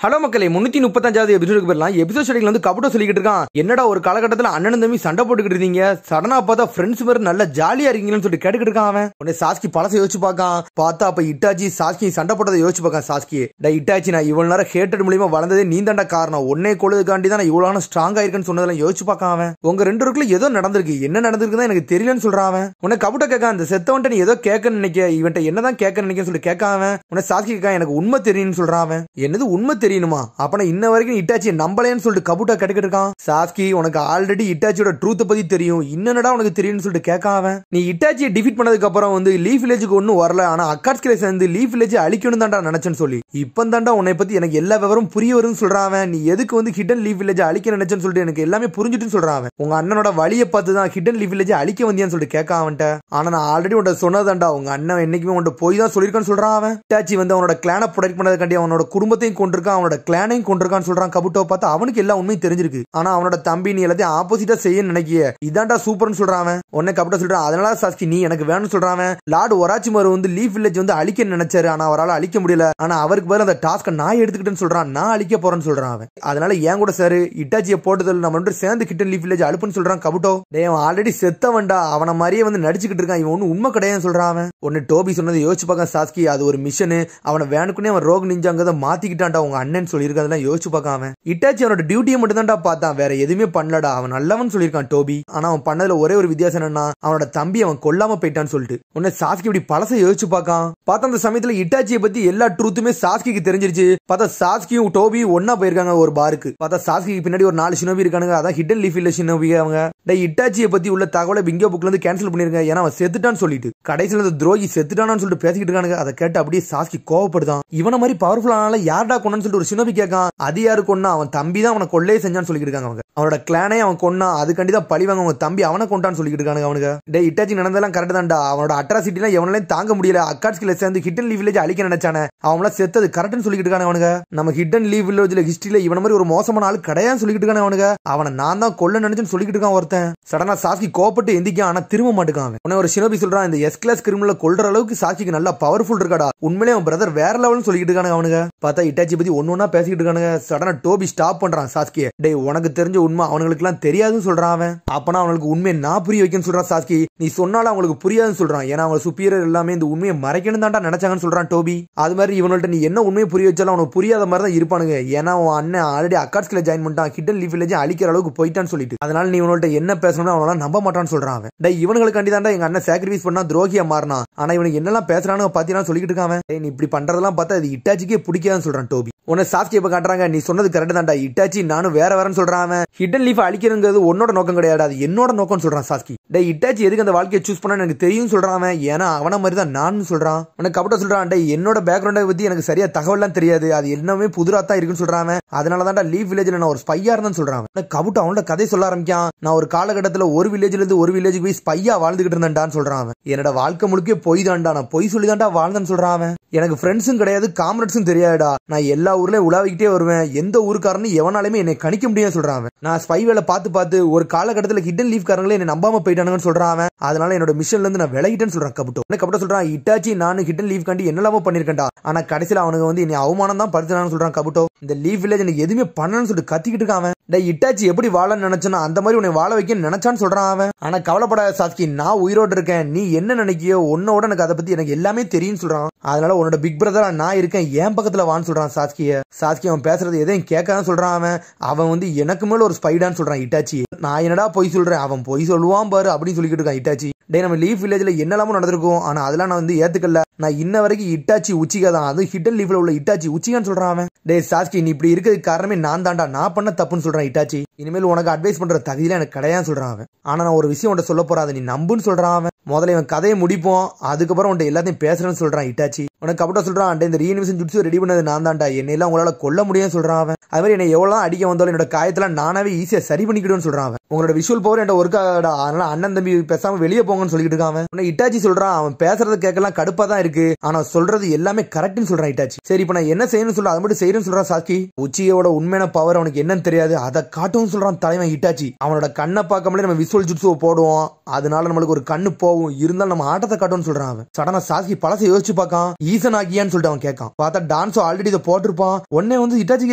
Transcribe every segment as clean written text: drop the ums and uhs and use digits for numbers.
Hello மக்களே 335வது எபிசோடுக்கு போயிடலாம். எபிசோட் ஸ்டடியில் வந்து கபுட்டோ சொல்லிக்கிட்டு இருக்கான், என்னடா ஒரு காலகட்டத்தில் அண்ணன் தம்பி சண்டை போட்டுக்கிட்டு இருந்தீங்க, சடனா பார்த்தா ஃப்ரெண்ட்ஸ் மாதிரி நல்லா ஜாலியா இருக்கீங்கன்னு சொல்லிட்டு கேட்டுக்கிட்டு இருக்கான். அவன் உடனே சாஸ்கி பழசை யோசிச்சு பார்க்கான். பார்த்தா அப்ப இட்டாச்சி சாஸ்கி சண்டை போட்டதை யோசிச்சு பார்க்கான். சாஸ்கி இட்டாச்சி நான் இவ்வளவு நேரம் ஹேட்டட் மூலியமா வளர்ந்ததே நீ தாண்டா காரணம், ஒன்னே கொள்ளுக்காண்டி தான் நான் இவ்வளவு ஸ்ட்ராங் ஆயிருக்குன்னு சொன்னதெல்லாம் யோசிச்சு பார்க்கான். அவன் உங்க ரெண்டு பேருக்குள்ள ஏதோ நடந்திருக்கு, என்ன நடந்திருக்குதான் எனக்கு தெரியலன்னு சொல்றான். அவன் உன்னை கபுட்டோ கேட்கான், அந்த செத்தவன்ட்ட நீ ஏதோ கேட்க நினைக்க, இவன்ட்ட என்னதான் கேட்க நினைக்கன்னு சொல்லிட்டு கேட்காம உன்னை சாஸ்கி கேட்கான், எனக்கு உண்மை தெரியும்னு சொல்றான். அவன் என்னது உண்மை தெரியணுமா, அப்ப இன்ன வரைக்கும் இட்டாச்சியை நம்பலைன்னு சொல்லிட்டு கபுட்டோ கேட்டுக்கிட்டு இருக்கான். சாஸ்கி உனக்கு ஆல்ரெடி இட்டாச்சியோட ட்ரூத் பத்தி தெரியும், இன்னடா உனக்கு தெரியும்னு சொல்லிட்டு கேட்காம நீ இட்டாச்சியை டிஃபீட் பண்ணதுக்கு அப்புறம் வந்து லீஃப் வில்லேஜுக்கு ஒன்னும் வரல, ஆனா அக்காட்ஸ்கிலே சேர்ந்து லீஃப் வில்லேஜ் அழிக்கணும் தாண்டா நினைச்சேன்னு சொல்லி இப்ப தாண்டா உன்னை பத்தி எனக்கு எல்லா விவரம் புரிய வரும்னு சொல்றான். நீ எதுக்கு வந்து ஹிடன் லீஃப் வில்லேஜ் அழிக்க நினைச்சேன்னு சொல்லிட்டு எனக்கு எல்லாமே புரிஞ்சுட்டுன்னு சொல்றான். உங்க அண்ணனோட வழியை பார்த்து தான் ஹிடன் லீஃப் வில்லேஜ் அழிக்க வந்தியான்னு சொல்லிட்டு கேட்க அவன்ட்ட. ஆனா நான் ஆல்ரெடி உன்ட்ட சொன்னதாண்டா, உங்க அண்ணன் என்னைக்குமே உன்ட்ட போய் தான் சொல்லிருக்கான்னு சொல்றான். அவன் இட்டாச்சி வந்து அவனோட கிளானை ப்ரொடெக்ட் பண்ணதுக்காண்டி அவனோட குடும்பத்தையும் கொண்டிருக்கான், அவனோட கிளானையும் கொண்டிருக்கான்னு சொல்றான். கபுட்டோ பார்த்தா அவனுக்கு எல்லா உண்மையும் தெரிஞ்சிருக்கு, ஆனா அவனோட தம்பி நீ எல்லாத்தையும் ஆப்போசிட்டா செய்ய நினைக்கிய, இதாண்டா சூப்பர்னு சொல்றான். உடனே கபுட்டோ சொல்றான், அதனால சாஸ்கி நீ எனக்கு வேணும்னு சொல்றான். லார்ட் ஒராச்சிமாரு வந்து லீஃப் வில்லேஜ் வந்து அழிக்க நினைச்சாரு, ஆனா அவரால் அழிக்க முடியல, ஆனா அவருக்கு பதில் அந்த டாஸ்கை நான் எடுத்துக்கிட்டேன்னு சொல்றான், நான் அழிக்க போறேன்னு சொல்றான். அதனால ஏன் கூட சார் இட்டாச்சியை போட்டதில் நம்ம ரெண்டு சேர்ந்து ஹிடன் லீஃப் வில்லேஜ் அழுப்புன்னு சொல்றான். கபுட்டோ அவன் ஆல்ரெடி செத்தவன்டா, அவனை மாதிரியே வந்து நடிச்சுக்கிட்டு இருக்கான், இவன் ஒன்னும் உண்மை கிடையாதுன்னு சொல்றான். ஒன்னு டோபி சொன்னதை யோசிச்சு பார்க்க சாஸ்கி, அது ஒரு மிஷனு, அவனை வேணுக்குனே அவன் ரோக் நிஞ்சாங்க மாத்திக்கிட்டான்டா உங்க அண்ணன் சொல்லியிருக்கா யோசிச்சு பார்க்காம இட்டாச்சி அவனோட டியூட்டியை மட்டும் தான்டா பார்த்தான், வேற எதுவுமே பண்ணலடா, அவன் நல்லவன் சொல்லியிருக்கான் டோபி. ஆனா அவன் பண்ணதுல ஒரே ஒரு வித்தியாசம் என்னன்னா, அவனோட தம்பி அவன் கொல்லாம போயிட்டான்னு சொல்லிட்டு உன்னை சாஸ்கி இப்படி பழசை யோசிச்சு பார்க்கான். பார்த்தா அந்த சமயத்துல இட்டாச்சியை பத்தி எல்லா ட்ரூத்துமே சாஸ்கிக்கு தெரிஞ்சிருச்சு. பார்த்தா சாஸ்கியும் டோபி ஒன்னா போயிருக்காங்க ஒரு பாருக்கு. பார்த்தா சாஸ்கிக்கு பின்னாடி ஒரு 4 ஷினோபி இருக்கானுங்க, அதான் ஹிடன் லீஃப் வில்லேஜ் ஷினோபி. அவங்க இட்டாச்சியை பத்தி உள்ள தகவலை பிங்கோ புக்ல இருந்து கேன்சல் பண்ணிருங்க, ஏன்னா அவன் செத்துட்டான்னு சொல்லிட்டு கடைசியில இந்த துரோகி செத்துட்டான்னு சொல்லிட்டு பேசிக்கிட்டு இருக்கானுங்க. அதை கேட்டு அப்படியே சாஸ்கி கோவப்படுதான், இவன மாதிரி பவர்ஃபுல்லானால யார்டா கொண்டான்னு சொல்லிட்டு ஒரு ஷினோபி கேட்கான். அது யாரு கொண்டா, அவன் தம்பி தான் அவனை கொள்ளையே செஞ்சான்னு சொல்லிட்டு இருக்காங்க. அவங்க அவனோட கிளானே அவன் கொண்டா, அதுக்காண்டி தான் பழி வாங்க அவங்க தம்பி அவனை கொண்டான்னு சொல்லிட்டு இருக்காங்க. அவனுக்கு டே இட்டாச்சி நடந்ததெல்லாம் கரெக்ட் தான்டா, அவனோட அட்ராசிட்டிலாம் எவனாலையும் தாங்க முடியல, அக்காட்ஸ்கில சேர்ந்து ஹிடன் லீஃப் வில்லேஜ் அழிக்க நினைச்சானே அவங்கள செத்தது கரெக்ட்னு சொல்லிட்டு இருக்காங்க. அவனுக்கு நம்ம ஹிடன் லீஃப் வில்லேஜ்ல ஹிஸ்டரியில இவன மாதிரி ஒரு மோசமான ஆள் கிடையாதுன்னு சொல்லிட்டு இருக்காங்க. அவனுக்கு அவனை நான் தான் கொல்ல நினைச்சுன்னு சொல்லிட்டு இருக்கான் ஒருத்தன். சடனா சாஸ்கி கோபப்பட்டு எந்திக்கான், ஆனா திரும்ப மாட்டுக்கான். உடனே ஒரு ஷினோபி சொல்றான், இந்த எஸ் கிளாஸ் கிரிமினல கொல்ற அளவுக்கு சாஸ்கிக்கு நல்லா பவர்ஃபுல் இருக்காடா, உண்மையிலே அவன் பிரதர் வேற லெவல்னு சொல்லிட்டு இருக்காங்க. அவனுக்கு பார்த்தா இட்டாச்சி பத்தி ஒன்னொன்னா பேசிக்கிட்டு இருக்கானுங்க. சடனா டோபி ஸ்டாப் பண்றான் சாஸ்கியை, டே உனக்கு தெரிஞ்ச உண்மை அவனுக்கு எல்லாம் தெரியாதுன்னு சொல்றான். அவன் அப்பனா அவனுக்கு உண்மையை நான் புரிய வைக்கன்னு சொல்றான். சாஸ்கி நீ சொன்னாலும் அவங்களுக்கு புரியாதுன்னு சொல்றான், ஏன்னா அவங்க சுப்பீரியர் எல்லாமே இந்த உண்மையை மறைக்கணும் தான்டா நினைச்சாங்கன்னு சொல்றான் டோபி. அது மாதிரி இவங்கள்ட்ட நீ என்ன உண்மையை புரிய வச்சாலும் அவனுக்கு புரியாத மாதிரி தான் இருப்பானுங்க, ஏன்னா அவன் அண்ணன் ஆல்ரெடி அக்காட்ஸ்கில ஜாயின் பண்ணிட்டான், ஹிடன் லீஃப் வில்லேஜ் அழிக்கிற அளவுக்கு போயிட்டான்னு சொல்லிட்டு, அதனால நீ இவங்கள்ட்ட என்ன பேசணும்னு அவனால நம்ப மாட்டான்னு சொல்றான். அவன் இவனுங்களுக்காண்டி தான்டா எங்க அண்ணன் சாக்ரிஃபைஸ் பண்ணா துரோகியா மாறினா, ஆனா இவனுக்கு என்னெல்லாம் பேசுறானு பாத்தீங்கன்னா சொல்லிட்டு இருக்கான். நீ இப்படி பண்றதெல்லாம் பார்த்தா அது இட்டாச்சிக்கே பிடிக்காதுன்னு சொல்றான் டோபி. உன்னை சாஸ்கி இப்ப காட்டுறாங்க, நீ சொன்னது கரெக்ட் தான்டா, இட்டாச்சி நானும் வேற வேறன்னு சொல்றான். ஹிடன் லீஃப் அழிக்கிறது உன்னோட நோக்கம் கிடையாது, அது என்னோட நோக்கம் சொல்றான் சாஸ்கி. டே இட்டாச்சி எதுக்கு அந்த வாழ்க்கையை சூஸ் பண்ண எனக்கு தெரியும் சொல்றான், ஏன்னா அவன மாதிரி தான் நான் சொல்றான். உனக்கு கபுட்டோ சொல்றான், டே என்னோட பேக்ரவுண்டை பத்தி எனக்கு சரியா தகவல்லாம் தெரியாது, அது எல்லாமே புதுராத்தான் இருக்குன்னு சொல்றான். அதனால தான்டா லீஃப் வில்லேஜ்ல நான் ஒரு ஸ்பையா இருந்தேன்னு சொல்றான். கபுட்டோ அவனோட கதை சொல்ல ஆரம்பிக்கான், நான் ஒரு காலகட்டத்தில் ஒரு வில்லேஜ்ல இருந்து ஒரு வில்லேஜுக்கு போய் ஸ்பையா வாழ்ந்துகிட்டு இருந்தேன்டான்னு சொல்றான். என்னோட வாழ்க்கை முழுக்க பொய் தான்டா, நான் பொய் சொல்லி தான்டா வாழ்ந்தேன்னு சொல்றான். எனக்கு ஃப்ரெண்ட்ஸும் கிடையாது, காம்ரேட்ஸும் தெரியாதுடா, நான் எல்லா ஊர்லயும் உலாவிக்கிட்டே வருவேன், எந்த ஊருக்காரன்னு எவனாலுமே என்னை கணிக்க முடியாது சொல்றான். நான் ஸ்பை வேலை பார்த்து ஒரு காலகட்டத்தில் ஹிடன் லீஃப் காரங்களே என்ன நம்பாம போயிட்டானுங்கன்னு சொல்றான். அதனால என்னோட மிஷன்ல இருந்து நான் விலகிட்டேன்னு சொல்றான் கபுட்டோ. கபுட்டோ சொல்றான், இட்டாச்சி நானும் ஹிடன் லீஃப் காண்டி என்னெல்லாமோ பண்ணிருக்கேன்டா, ஆனா கடைசியில அவனுக்கு வந்து என்னை அவமானம் தான் படுத்துறான்னு சொல்றான் கபுட்டோ. இந்த லீஃப் வில்லேஜ் எனக்கு எதுவுமே பண்ணணும்னு சொல்லிட்டு கத்திக்கிட்டு இருக்கான். இட்டாச்சி எப்படி வாழன்னு நினைச்சானோ அந்த மாதிரி உன்னை வாழ வைக்க நினைச்சான்னு சொல்றான் அவன். ஆனா கவலைப்படாத சாஸ்கி, நான் உயிரோடு இருக்கேன், நீ என்ன நினைக்கியோ உன்னோட எனக்கு அதை பத்தி எனக்கு எல்லாமே தெரியும் சொல்றான். அதனால உன்னோட பிக் பிரதரா நான் இருக்கேன், என் பக்கத்துல வான்னு சொல்றான் சாஸ்கிய. சாஸ்கி அவன் பேசுறது எதையும் கேட்கான்னு சொல்றான். அவன் வந்து எனக்கு மேல ஒரு ஸ்பைடான்னு சொல்றான் இட்டாச்சி. நான் என்னடா பொய் சொல்றேன், அவன் பொய் சொல்லுவான் பாரு அப்படின்னு சொல்லிக்கிட்டு இருக்கான் இட்டாச்சி. டே நம்ம லீஃப் வில்லேஜ்ல என்னெல்லாமோ நடந்திருக்கும், ஆனா அதெல்லாம் நான் வந்து ஏத்துக்கல, நான் இன்ன வரைக்கும் இட்டாச்சி உச்சிகா தான், அது ஹிடன் லீஃப்ல உள்ள இட்டாச்சி உச்சிகான்னு சொல்றான். டே சாஸ்கி நீ இப்படி இருக்கிறதுக்கு காரணமே நான் தாண்டா, நான் பண்ண தப்புன்னு சொல்றான் இட்டாச்சி. இனிமேல் உனக்கு அட்வைஸ் பண்ற தகுதியில எனக்கு கிடையாது சொல்றான். ஆனா நான் ஒரு விஷயம் உன்ட்ட சொல்ல போறேன், அதை நீ நம்புன்னு சொல்றான். முதல்ல இவன் கதையை முடிப்போம், அதுக்கப்புறம் உன்ட்ட எல்லாத்தையும் பேசுறேன்னு சொல்றான் இட்டாச்சி. உனக்கு கபுட்டோ சொல்றான், இந்த ரீனிமிஷன் ஜுட்ஸு ரெடி பண்ணது நான் தான்டா, என்னையெல்லாம் உங்களால கொல்ல முடியும்னு சொல்றான். அது மாதிரி என்னை எவ்வளவு அடிக்க வந்தாலும் என்னோட காயத்தெல்லாம் நானாவே ஈஸியா சரி பண்ணிக்கிடுன்னு சொல்றான். உங்களோட விஷுவல் பவர் என்கிட்ட ஒர்க் ஆகாடா, அதனால அண்ணன் தம்பி பேசாம வெளியே போங்கன்னு சொல்லிட்டு இருக்கான். உன்னை இட்டாச்சி சொல்றான், அவன் பேசுறது கேட்கலாம் கடுப்பா தான் இருக்கு, ஆனா சொல்றது எல்லாமே கரெக்ட்னு சொல்றான் இட்டாச்சி. சரி இப்ப நான் என்ன செய்யணும்னு சொல்ல அதை மட்டும் செய்யணும்னு சொல்றான் சாஸ்கி. உச்சியோட உண்மையான பவர் அவனுக்கு என்னன்னு தெரியாது, அதை காட்டும் போடுன்னு சொல்றான் தலைவன் இட்டாச்சி. அவனோட கண்ணை பார்க்காமலே நம்ம விஷுவல் ஜுட்ஸுவை போடுவோம், அதனால நம்மளுக்கு ஒரு கண்ணு போகும், இருந்தாலும் நம்ம ஆட்டத்தை காட்டும்னு சொல்றான் அவன். சடனா சாஸ்கி பழசை யோசிச்சு பார்க்கான், ஈசன் ஆகியான்னு சொல்லிட்டு அவன் கேட்கான். பார்த்தா டான்ஸோ ஆல்ரெடி இதை போட்டிருப்பான். உடனே வந்து இட்டாச்சி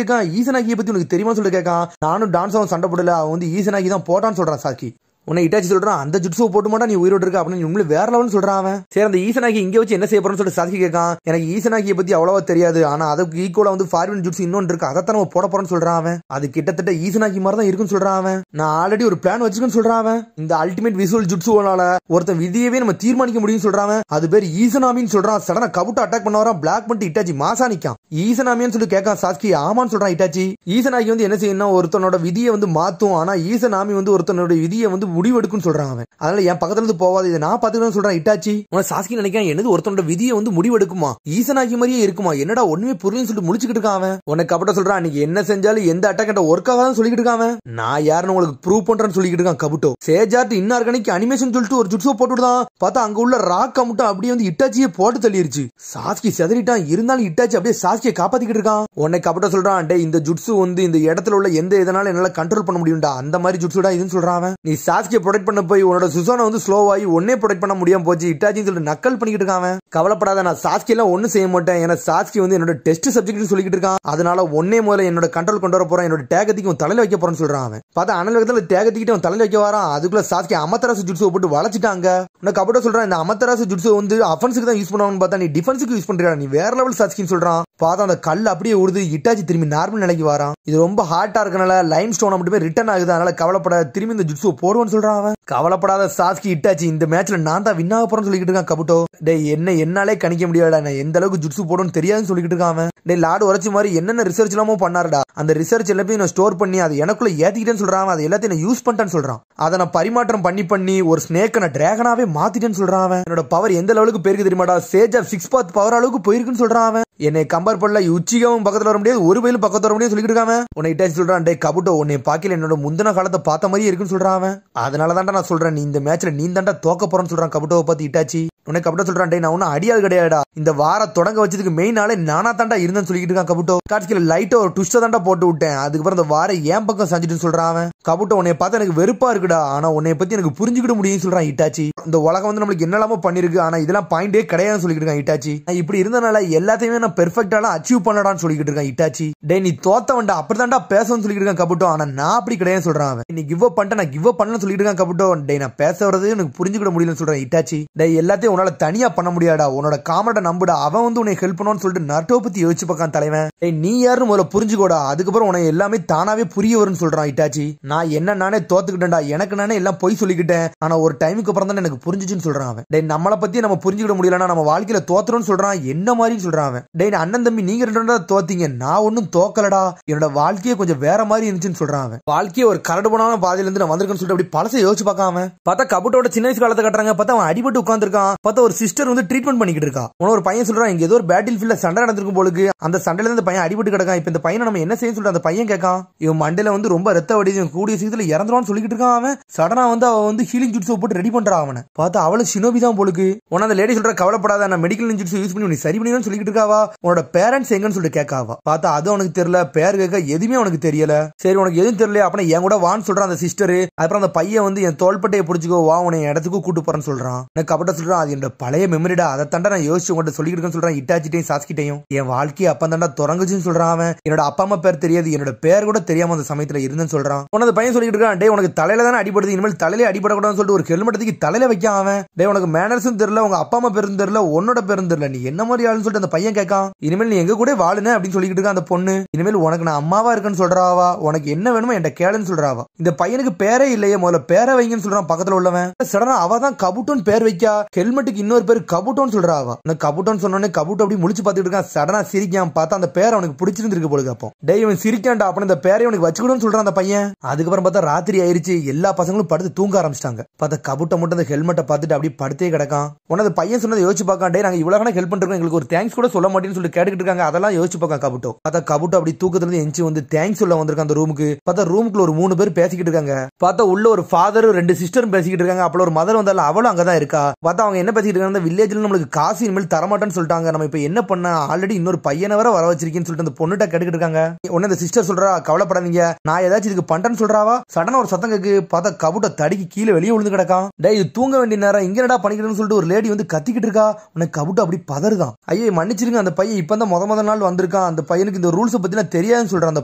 கேட்கான், ஈசன் ஆகிய பத்தி உனக்கு தெரியுமா சொல்லிட்டு கேட்கான். நானும் டான்ஸாவும் சண்டை போடல, அவன் வந்து ஈசன் ஆகி தான் போட்டான்னு சொல்றான் சாஸ்கி. உன்னை இட்டாச்சி சொல்றான், அந்த ஜுட்ஸுவை போட்டு மாட்டா நீ உயிரோடு இருக்க அப்படின்னு உண்மையில வேற லெவல்னு சொல்றான் அவன். சரி அந்த ஈசனாகி இங்க வச்சு என்ன செய்ய போறோம்னு சொல்லிட்டு சாஸ்கி கேட்கான். எனக்கு ஈசனாகியை பத்தி அவ்வளவா தெரியாது, ஆனா அதுக்கு ஈக்குவலா வந்து ஃபார்வர்ட் ஜுட்ஸ் இன்னொன்று இருக்கு, அதைத்தான் நம்ம போட போறோம்னு சொல்றான் அவன். அது கிட்டத்தட்ட ஈசனாகி மாதிரி தான் இருக்குன்னு சொல்றான் அவன். நான் ஆல்ரெடி ஒரு பிளான் வச்சிருக்கேன்னு சொல்றான் அவன். இந்த அல்டிமேட் விஷுவல் ஜுட்ஸுனால ஒருத்தன் விதியவே நம்ம தீர்மானிக்க முடியும்னு சொல்றான். அது பேர் ஈசனாமின்னு சொல்றான். சடனா கபுட்டோ அட்டாக் பண்ண வரான், பிளாக் பண்ணிட்டு இட்டாச்சி மாசா நிக்கான். ஈசனாமின்னு சொல்லி கேட்கான் சாஸ்கி. ஆமான்னு சொல்றான் இட்டாச்சி. ஈசனாகி வந்து என்ன செய்யணும், ஒருத்தனோட விதியை வந்து மாத்தும், ஆனா ஈசனாமி வந்து ஒருத்தனோட விதியை வந்து முடிவெடுக்குன்னு சொல்றான். அதனால என் பக்கத்துல இருந்து போவாது, இதை நான் பாத்துக்கிறேன்னு சொல்றேன் இட்டாச்சி. சாஸ்கி நினைக்கான், என்னது ஒருத்தனோட விதியை வந்து முடிவெடுக்குமா, ஈசனாகி மாதிரியே இருக்குமா, என்னடா ஒண்ணுமே புரியலன்னு சொல்லிட்டு முடிச்சுக்கிட்டு இருக்கான் அவன். உனக்கு கபுட்டோ சொல்றான், நீங்க என்ன செஞ்சாலும் எந்த அட்டாக் ஒர்க் ஆகாதான் சொல்லிக்கிட்டு இருக்கான். நான் யாருன்னு உங்களுக்கு ப்ரூவ் பண்றேன்னு சொல்லிக்கிட்டு இருக்கான் கபுட்டோ. சேஜார்ட் இன்னார்கானிக் அனிமேஷன் சொல்லிட்டு ஒரு ஜுட்ஸோ போட்டுதான் பார்த்தா அங்க உள்ள ராக் கமுட்டோ அப்படியே வந்து இட்டாச்சியை போட்டு தள்ளிருச்சு. சாஸ்கி செதறிட்டான், இருந்தாலும் இட்டாச்சி அப்படியே சாஸ்கியை காப்பாத்திக்கிட்டு இருக்கான். உன்னை கபுட்டோ சொல்றான், டே இந்த ஜுட்ஸு வந்து இந்த இடத்துல உள்ள எந்த இதனால என்னால கண்ட்ரோல் பண்ண முடியும்டா, அந்த மாதிரி ஜுட்ஸுடா இதுன்னு சொல்றான். நீ சாஸ்கியை ப்ரொடெக்ட் பண்ண போய் உன்னோட சுசானை வந்து ஸ்லோவாகி ஒன்னே ப்ரொடெக்ட் பண்ண முடியாம போச்சு இட்டாச்சின்னு சொல்லிட்டு நக்கல் பண்ணிக்கிட்டு இருக்கான். கவலைப்படாத, நான் சாஸ்கி எல்லாம் ஒன்னும் செய்ய மாட்டேன், ஏன்னா சாஸ்கி வந்து என்னோட டெஸ்ட் சப்ஜெக்ட் சொல்லிக்கிட்டு இருக்கான், அதனால ஒன்னே முதல்ல என்னோட கண்ட்ரோல் கொண்டு வர போறேன், என்னோட டேகத்துக்கு தலையில வைக்க போறேன்னு சொல்றான் அவன். பார்த்தா அனல் வேகத்துல டேகத்துக்கிட்ட அவன் தலையில வைக்க வரான். அதுக்குள்ள சாஸ்கி அமத்தராசு ஜுட்ஸுவை போட்டு வளைச்சிட்டாங்க. உனக்கு கபுட்டோ சொல்றான், இந்த அமத்தராசு ஜுட்ஸு வந்து அஃபென்ஸுக்கு தான் யூஸ் பண்ணுவான்னு பார்த்தா நீ டிஃபென்ஸுக்கு யூஸ் பண்றியா, நீ வேற லெவல் சாஸ்கின்னு சொல்றான். பார்த்தா அந்த கல் அப்படியே உடுது, இட்டாச்சி திரும்பி நார்மல் நிலைக்கு வரான். இது ரொம்ப ஹார்ட்டா இருக்கனால லைம் ஸ்டோன் மட்டுமே ரிட்டர்ன் ஆகுது, அதனால கவலைப்படாத, திரும்பி இந்த ஜுட்ஸுவை போடுவான்னு சொல்றான் அவன். கவலைப்படாத சாஸ்கி, இட்டாச்சி இந்த மேட்ச்ல நான் தான் வின் ஆக போறேன்னு சொல்லிட்டு இருக்கான் கபுட்டோ. டே என்ன என்னாலே கணிக்க முடியாடா, நான் எந்த அளவுக்கு ஜுட்ஸு போடுன்னு தெரியாதுன்னு சொல்லிட்டு இருக்கான். டே லார்டு உரைச்சி மாதிரி என்னென்ன ரிசர்ச் எல்லாமோ பண்ணாருடா, அந்த ரிசர்ச் எல்லாத்தையும் நான் ஸ்டோர் பண்ணி அதை எனக்குள்ள ஏத்திக்கிட்டேன்னு சொல்றான். அதை எல்லாத்தையும் நான் யூஸ் பண்ணிட்டேன்னு சொல்றான். அதை நான் பரிமாற்றம் பண்ணி ஒரு ஸ்னேக்கை நான் டிராகனாவே மாத்திட்டேன்னு சொல்றான் அவன். என்னோட பவர் எந்த லெவலுக்கு போயிருக்கு தெரியுமாடா, சேஜ் ஆஃப் 6 பாத் பவர் அளவுக்கு போயிருக்குன்னு சொல்றான் அவன். என்னை கம்பேர் பண்ணல, உச்சிகாவும் பக்கத்துல வர முடியாது, ஒரு வயலும் பக்கத்துல வர முடியாது சொல்லிட்டு இருக்காம. உன்னை இட்டாச்சி சொல்றான், டே கபுட்டோ உன்னை பாக்கல என்னோட முந்தின காலத்தை பார்த்த மாதிரியே இருக்குன்னு சொல்றான். அதனால தான்டா நான் சொல்றேன், நீ இந்த மேட்ச்ல நீ தான்டா தோக்க போறன்னு சொல்றான் கபுட்டோவை பார்த்து இட்டாச்சி. உனக்கு கபுட்டோ சொல்றான், டே நான் ஒன்னும் அடியாள் கிடையாடா, இந்த வார தொடங்க வச்சதுக்கு மெயின் ஆளே நானா தாண்டா இருந்தேன்னு சொல்லிட்டு இருக்கான் கபுட்டோ. காட்சியில லைட்டா ஒரு ட்விஸ்ட தாண்டா போட்டு விட்டேன், அதுக்கப்புறம் இந்த வார ஏன் பக்கம் செஞ்சுட்டு சொல்றான் அவன். கபுட்டோ உன்னை பார்த்து எனக்கு வெறுப்பா இருக்குடா, ஆனா உன்னை பத்தி எனக்கு புரிஞ்சுக்கிட முடியும்னு சொல்றான் இட்டாச்சி. இந்த உலகம் வந்து நம்மளுக்கு என்னெல்லாமோ பண்ணிருக்கு, ஆனா இதெல்லாம் பாயிண்டே கிடையாதுன்னு சொல்லிட்டு இருக்கான் இட்டாச்சி. இப்படி இருந்தனால எல்லாத்தையுமே நான் பெர்ஃபெக்டாலாம் அச்சீவ் பண்ணலாம்னு சொல்லிட்டு இருக்கான் இட்டாச்சி. டே நீ தோத்த வேண்டா அப்படிதான்டா பேசணும்னு சொல்லிட்டு இருக்கான் கபுட்டோ, ஆனா நான் அப்படி கிடையாதுன்னு சொல்றான் அவன். நீ கிவ் அப் பண்ணிட்டு நான் கிவ் அப் பண்ணலன்னு சொல்லிட்டு இருக்கான் கபுட்டோ. டே நான் பேச வரது எனக்கு புரிஞ்சுக்கிட முடியலன்னு சொல்றான் இட்டாச்சி. டே எல்லாத்தையும் உன்னால தனியா பண்ண முடியாடா, உன்னோட காமரட நம்புடா, அவன் வந்து உன்னை ஹெல்ப் பண்ணுவான்னு சொல்லிட்டு நர்ட்டோ பத்தி யோசிச்சு பார்க்கான் தலைவன். டேய் நீ யாருன்னு முதல்ல புரிஞ்சுக்கோடா, அதுக்கப்புறம் உனக்கு எல்லாமே தானாவே புரிய வரும்னு சொல்றான் இட்டாச்சி. நான் என்ன நானே தோத்துக்கிட்டேன்டா, எனக்கு நானே எல்லாம் போய் சொல்லிக்கிட்டேன், ஆனா ஒரு டைமுக்கு அப்புறம் தான் எனக்கு புரிஞ்சுச்சுன்னு சொல்றான் அவன். டேய் நம்மளை பத்தி நம்ம புரிஞ்சுக்கிட முடியலன்னா நம்ம வாழ்க்கையில தோத்துறோம்னு சொல்றான். என்ன மாதிரின்னு சொல்றான் அவன். டேய் அண்ணன் தம்பி நீங்க 2 தோத்தீங்க, நான் ஒன்னும் தோக்கலடா, என்னோட வாழ்க்கையே கொஞ்சம் வேற மாதிரி இருந்துச்சுன்னு சொல்றான் அவன். வாழ்க்கையே ஒரு கரடு போனான பாதையில இருந்து நான் வந்திருக்கேன்னு சொல்லிட்டு அப்படி பழசை யோசிச்சு பார்க்காம பார்த்தா கபுட்டோட சின்ன வயசு காலத்தை கட்டுறாங்க. பார்த்தா அவன் அடிபட்டு உட்காந்துருக்கான். பார்த்தா ஒரு சிஸ்டர் வந்து ட்ரீட்மெண்ட் பண்ணிக்கிட்டு இருக்கா. ஒரு பையன் சொல்றான், இங்க ஏதோ ஒரு பேட்டில் ஃபீல்ட்ல சண்டை நடந்திருக்கும் போலுக்கு, அந்த சண்டையில இருந்து பையன் அடிபட்டு கிடக்கான். இப்ப இந்த பையனை நம்ம என்ன செய்ய சொல்லிட்டு அந்த பையன் கேட்கான். இவன் மண்டையில வந்து ரொம்ப ரத்த வடிது, கூடிய சீக்கிரத்துல இறந்துருவான்னு சொல்லிட்டு இருக்கான் அவன். சடனா வந்து அவன் வந்து ஹீலிங் ஜுட்ஸை போட்டு ரெடி பண்றான் அவனை. பார்த்தா அவளை ஷினோபி தான் போலுக்கு. உன அந்த லேடி சொல்ற, கவலைப்படாத நான் மெடிக்கல் ஜுட்ஸை யூஸ் பண்ணி நீ சரி பண்ணிடுன்னு சொல்லிட்டு இருக்காவா. உன்னோட பேரண்ட்ஸ் எங்கன்னு சொல்லிட்டு கேட்காவா. பார்த்தா அது அவனுக்கு தெரியல, பேர் கேட்க எதுவுமே அவனுக்கு தெரியல. சரி உனக்கு எதுவும் தெரியல அப்படின்னா என் கூட வான்னு சொல்றான் அந்த சிஸ்டர். அப்புறம் அந்த பையன் வந்து என் தோள்பட்டையை பிடிச்சிக்கோ வா, உன்னை இடத்துக்கு கூட்டு போறேன்னு சொல்றான். எனக்கு கபட்ட சொல்றான், அது என்னோட பழைய மெமரிடா, அதை தாண்டா நான் யோசிச்சு உங்கள்கிட்ட சொல்லிட்டு சொல்றான் இட்டாச்சிட்டையும் சாஸ்கிட்டையும். என் வாழ்க்கையை அப்ப தாண்டா தொடங்குச்சுன்னு சொல்றான் அவன். என்னோட அப்பா அம்மா பேர் தெரியாது, என்னோட பேர் கூட தெரியாம அந்த சமயத்துல இருந்தேன்னு சொல்றான். உனது பையன் சொல்லிட்டு இருக்கான், டே உனக்கு தலையில தானே அடிபடுது, இனிமேல் தலையில அடிபடக்கூடாதுன்னு சொல்லிட்டு ஒரு ஹெல்மெட்டுக்கு தலையில வைக்க அவன். டே உனக்கு மேனர்ஸும் தெரியல, உங்க அப்பா அம்மா பேரும் தெரியல, உன்னோட பேரும் தெரியல, நீ என்ன மாதிரி ஆளுன்னு சொல்லிட்டு அந்த பையன் கேட்கான். இனிமேல் நீ எங்க கூட வாழுன அப்படின்னு சொல்லிட்டு இருக்கான் அந்த பொண்ணு. இனிமேல் உனக்கு நான் அம்மாவா இருக்குன்னு சொல்றாவா, உனக்கு என்ன வேணுமோ என்கிட்ட கேளுன்னு சொல்றாவா. இந்த பையனுக்கு பேரே இல்லையே, முதல்ல பேரை வைங்கன்னு சொல்றான் பக்கத்துல உள்ளவன். சடனா அவ தான் கபுட்டோன்னு பேர் வைக்கா, ஹெல்மெட்டுக்கு இன்னொரு பேர் கபுட்டோன்னு சொல்றாவா. கபுட்டோன்னு சொன்னோன்னே கபுட்டோ அப்படி முழிச்சு பார்த்துட்டு இருக்கான். சடனா சிரிக்கான். பார்த்தா அந்த பேர் அவனுக்கு பிடிச்சிருந்திருக்கு போல. அப்போ டேய் இவன் சிரிக்கான்டா, அப்ப இந்த பேரை அவனுக்கு வச்சுக்கணும்னு சொல்றான் அந்த பையன். அதுக்கப்புறம் பார்த்தா ராத்திரி ஆயிருச்சு, எல்லா பசங்களும் படுத்து தூங்க ஆரம்பிச்சிட்டாங்க. பார்த்தா கபுட்டை மட்டும் அந்த ஹெல்மெட்டை பார்த்துட்டு அப்படியே படுத்தே கிடக்கான். உனது பையன் சொன்னதை யோசிச்சு பார்க்கான். டே நாங்க இவ்வளவு ஹெல்ப் பண்ணிருக்கோம், எங்களுக்கு ஒரு தேங்க்ஸ் கூட சொல்ல மாட்டேன்னு சொல்லி கேட்டுக்கிட்டு இருக்காங்க. அதெல்லாம் யோசிச்சு பார்க்கான் கபுட்டோ. பார்த்தா கபுட்டோ அப்படி தூக்கத்துல இருந்து எஞ்சி வந்து தேங்க்ஸ் சொல்ல வந்திருக்கான் அந்த ரூமுக்கு. பார்த்தா ரூமுக்குள்ள ஒரு 3 பேர் பேசிக்கிட்டு இருக்காங்க. பார்த்தா உள்ள ஒரு ஃபாதர் 2 சிஸ்டரும் பேசிக்கிட்டு இருக்காங்க. அப்பல ஒரு மதர் வந்தாலும் அவளும் அங்கதான் இருக்கா. பார்த்தா அவங்க என்ன பேசிக்கிட்டு இருக்காங்க, வில்லேஜ்ல நம்மளுக்கு காசு இனிமேல் தரமாட்டேன்னு சொல்லிட்டாங்க, நம்ம இப்ப என்ன பண்ண, ஆல்ரெடி இன்னொரு பையனை வர வச்சிருக்கேன்னு சொல்லிட்டு அந்த பொண்ணுட்ட கேட்டுக்கிட்டு இருக்காங்க. உடனே அந்த சிஸ்டர் சொல்றா, கவலைப்படாதீங்க நான் ஏதாச்சும் இதுக்கு பண்றேன்னு சொல்றான் சொல்றாவா. சடனா ஒரு சத்தம் கேக்கு. பார்த்தா கபுட்டோ தடிக்கு கீழே வெளியே விழுந்து கிடக்கான். டேய் இது தூங்க வேண்டிய நேரம், இங்க என்னடா பண்ணிக்கிறேன்னு சொல்லிட்டு ஒரு லேடி வந்து கத்திக்கிட்டு இருக்கா. உனக்கு கபுட்டோ அப்படி பதறுதான். ஐயோ மன்னிச்சிருங்க, அந்த பையன் இப்பதான் முத நாள் வந்திருக்கான், அந்த பையனுக்கு இந்த ரூல்ஸ் பத்தி நான் தெரியாதுன்னு சொல்றான் அந்த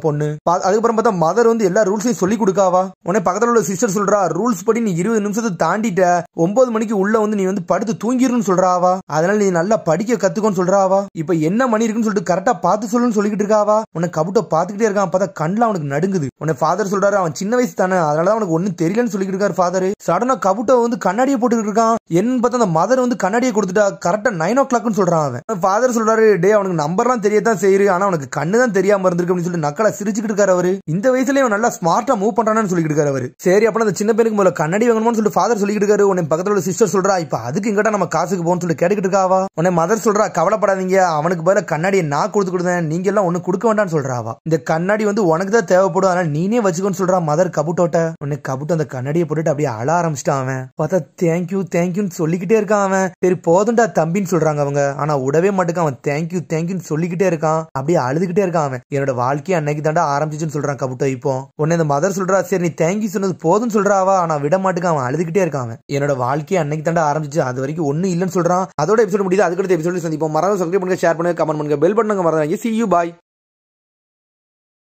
பொண்ணு. அதுக்கப்புறம் பார்த்தா மதர் வந்து எல்லா ரூல்ஸையும் சொல்லி கொடுக்காவா. உடனே பக்கத்துல உள்ள சிஸ்டர் சொல்றா, ரூல்ஸ் படி நீ 20 நிமிஷத்தை தாண்டிட்ட, 9 மணிக்கு உள்ள வந்து நீ வந்து படுத்து தூங்கிருன்னு சொல்றாவா. அதனால நீ நல்லா படிக்க கத்துக்கோன்னு சொல்றாவா. இப்ப என்ன மணி இருக்குன்னு சொல்லிட்டு கரெக்டா பார்த்து சொல்லுன்னு சொல்லிக்கிட்டு இருக்காவா. உனக்கு கபுட்டோ பாத்துக்கிட்டே இருக்கான். பார்த்தா கண்ணுல அவனுக்கு நடுங்குது. உன்னை ஃபாதர் சொல்றாரு, அவன் சின்ன வயசு தானே, அதனாலதான் அவனுக்கு ஒன்னும் தெரியலன்னு சொல்லிக்கிட்டு இருக்காரு ஃபாதர். சடனா கபுட்டோ வந்து கண்ணாடியை போட்டுக்கிட்டு இருக்கான். என்னன்னு பார்த்தா அந்த மதர் வந்து கண்ணாடியை கொடுத்துட்டா. கரெக்டா 9 o'clock சொல்றான் அவன். ஃபாதர் சொல்றாரு, டே அவனுக்கு நம்பர்லாம் தெரியத்தான் செய்யுது, ஆனா அவனுக்கு கண்ணு தான் தெரியாம இருந்திருக்கு அப்படின்னு சொல்லிட்டு நக்கலா சிரிச்சுக்கிட்டு இருக்காரு அவரு. இந்த வயசுல அவன் நல்லா ஸ்மார்ட்டா மூவ் பண்றான்னு சொல்லிட்டு இருக்காரு அவரு. சரி அப்ப அந்த சின்ன பேருக்கு முதல்ல கண்ணாடி வாங்கணும்னு சொல்லிட்டு ஃபாதர் சொல்லிட்டு இருக்காரு. உன்னை பக்கத்துல உள்ள சிஸ்டர் சொல்றா, இப்ப அதுக்கு எங்கடா நம்ம காசுக்கு போகணும்னு சொல்லிட்டு கேட்டுக்கிட்டு இருக்காவா. உன்னை மதர் சொல்றா, கவலைப்படாதீங்க, அவனுக்கு பதிலா கண்ணாடியை நான் கொடுத்துக்கிட்டேன், நீங்க எல்லாம் ஒண்ணு கொடுக்க வேண்டாம்னு சொல்றாவா. இந்த கண்ணாடி வந்து உனக்கு தான் தேவைப்படும், அதனால நீனே வச்சுக்கோன்னு சொல்றா மதர் கபுட்டோட்ட. உன்னை கபுட்டோ அந்த கண்ணாடியை போட்டுட்டு அப்படியே அழ ஆரம்பிச்சிட்டான் அவன். பார்த்தா தேங்க்யூன்னு சொல்லிக்கிட்டே இருக்கான் அவன். சரி போதும்டா தம்பின்னு சொல்றாங்க அவங்க, ஆனா உடவே மாட்டுக்கான் அவன். தேங்க்யூன்னு சொல்லிக்கிட்டே இருக்கான், அப்படியே அழுதுகிட்டே இருக்கான் அவன். என்னோட வாழ்க்கையை அன்னைக்கு தாண்டா ஆரம்பிச்சுன்னு சொல்றான் கபுட்டோ. இப்போ உன்னை இந்த மதர் சொல்றா, சரி நீ தேங்க்யூ சொன்னது போதும்னு சொல்றாவா, ஆனா விட மாட்டுக்கான் அவன், அழுதுகிட்டே இருக்கான் அவன். என்னோட வாழ்க்கையை அன்னைக்கு தாண்டா ஆரம்பிச்சு, அது வரைக்கும் ஒண்ணு இல்லைன்னு சொல்றான். அதோட எபிசோட் முடியுது. அதுக்கடுத்த எபிசோட் சந்திப்போம். மறக்காம சப்ஸ்கிரைப் பண்ணுங்க, ஷேர் பண்ணுங்க, கமெண்ட் பண்ணுங்க, பெல் பட்டனுங்க மறந்துடாதீங்க. See you, bye.